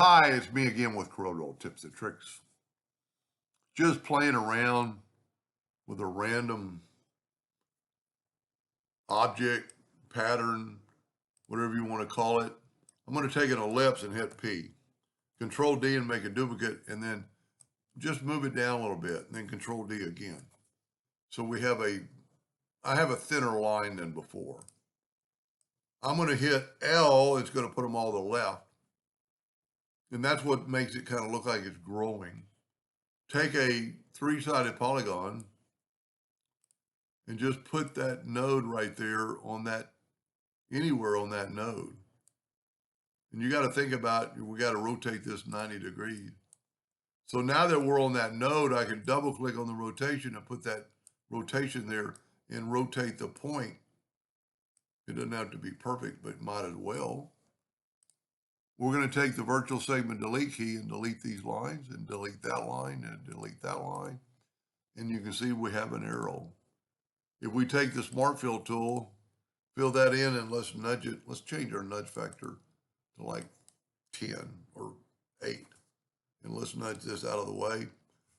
Hi, it's me again with Corel Tips and Tricks. Just playing around with a random object, pattern, whatever you want to call it. I'm going to take an ellipse and hit P. Control D and make a duplicate, and then just move it down a little bit, and then Control D again. So I have a thinner line than before. I'm going to hit L, it's going to put them all to the left. And that's what makes it kind of look like it's growing. Take a three-sided polygon and just put that node right there on that, anywhere on that node. And you got to think about, we got to rotate this 90 degrees. So now that we're on that node, I can double click on the rotation and put that rotation there and rotate the point. It doesn't have to be perfect, but might as well. We're going to take the virtual segment delete key and delete these lines and delete that line and delete that line. And you can see we have an arrow. If we take the Smart Fill tool, fill that in, and let's nudge it. Let's change our nudge factor to like 10 or 8. And let's nudge this out of the way.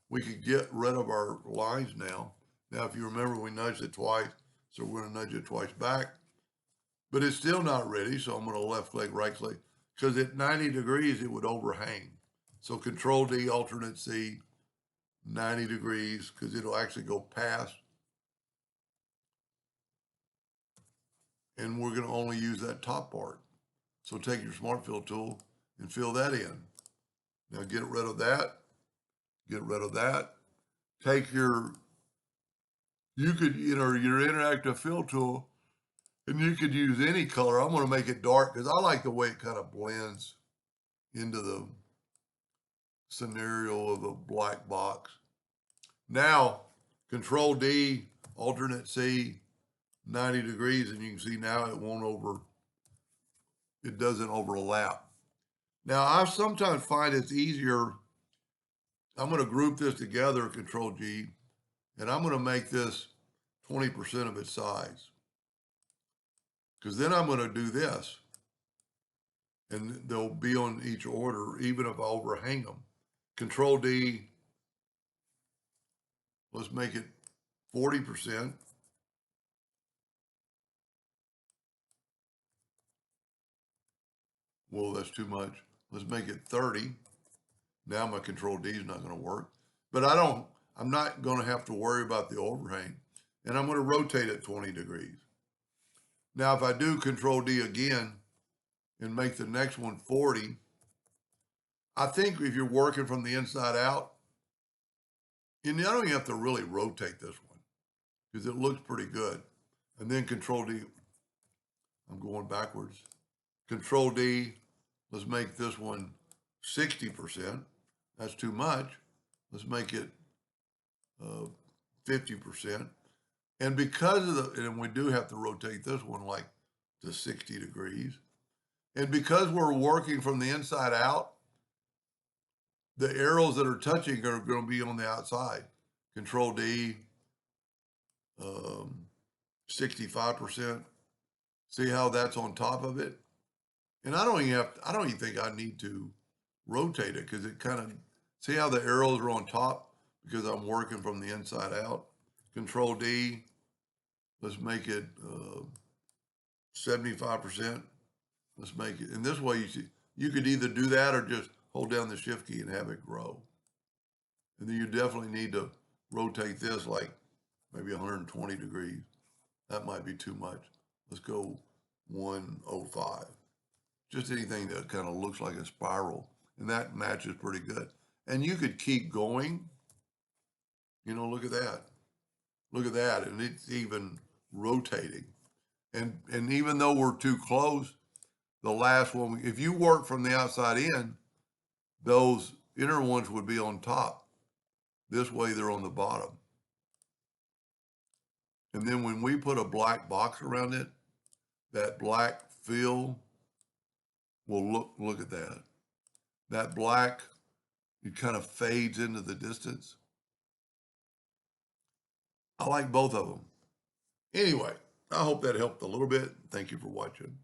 We could get rid of our lines now. Now, if you remember, we nudged it twice, so we're going to nudge it twice back. But it's still not ready, so I'm going to left click, right click, because at 90 degrees, it would overhang. So Control D, Alternate C, 90 degrees, because it'll actually go past. And we're going to only use that top part. So take your Smart Fill tool and fill that in. Now get rid of that. Get rid of that. Take your interactive fill tool, and you could use any color. I'm going to make it dark because I like the way it kind of blends into the scenario of a black box. Now, Control D, Alternate C, 90 degrees, and you can see now it doesn't overlap. Now, I sometimes find it's easier. I'm going to group this together, Control G, and I'm going to make this 20% of its size. Because then I'm going to do this, and they'll be on each order, even if I overhang them. Control D, let's make it 40%. Whoa, that's too much. Let's make it 30. Now my Control D is not going to work. But I'm not going to have to worry about the overhang. And I'm going to rotate it 20 degrees. Now, if I do Control D again and make the next one 40, I think if you're working from the inside out, I don't even have to really rotate this one because it looks pretty good. And then Control D, I'm going backwards. Control D, let's make this one 60%. That's too much. Let's make it 50%. And because of and we do have to rotate this one like to 60 degrees. And because we're working from the inside out, the arrows that are touching are going to be on the outside. Control D, 65%. See how that's on top of it? And I don't even think I need to rotate it because it kind of, see how the arrows are on top because I'm working from the inside out. Control D, let's make it 75%. Let's make it, and this way you could either do that or just hold down the shift key and have it grow. And then you definitely need to rotate this like maybe 120 degrees. That might be too much. Let's go 105. Just anything that kind of looks like a spiral, and that matches pretty good. And you could keep going. Look at that. Look at that, and it's even rotating. And even though we're too close, the last one, if you work from the outside in, those inner ones would be on top. This way they're on the bottom. And then when we put a black box around it, that black fill will look at that. That black, it kind of fades into the distance. I like both of them. Anyway, I hope that helped a little bit. Thank you for watching.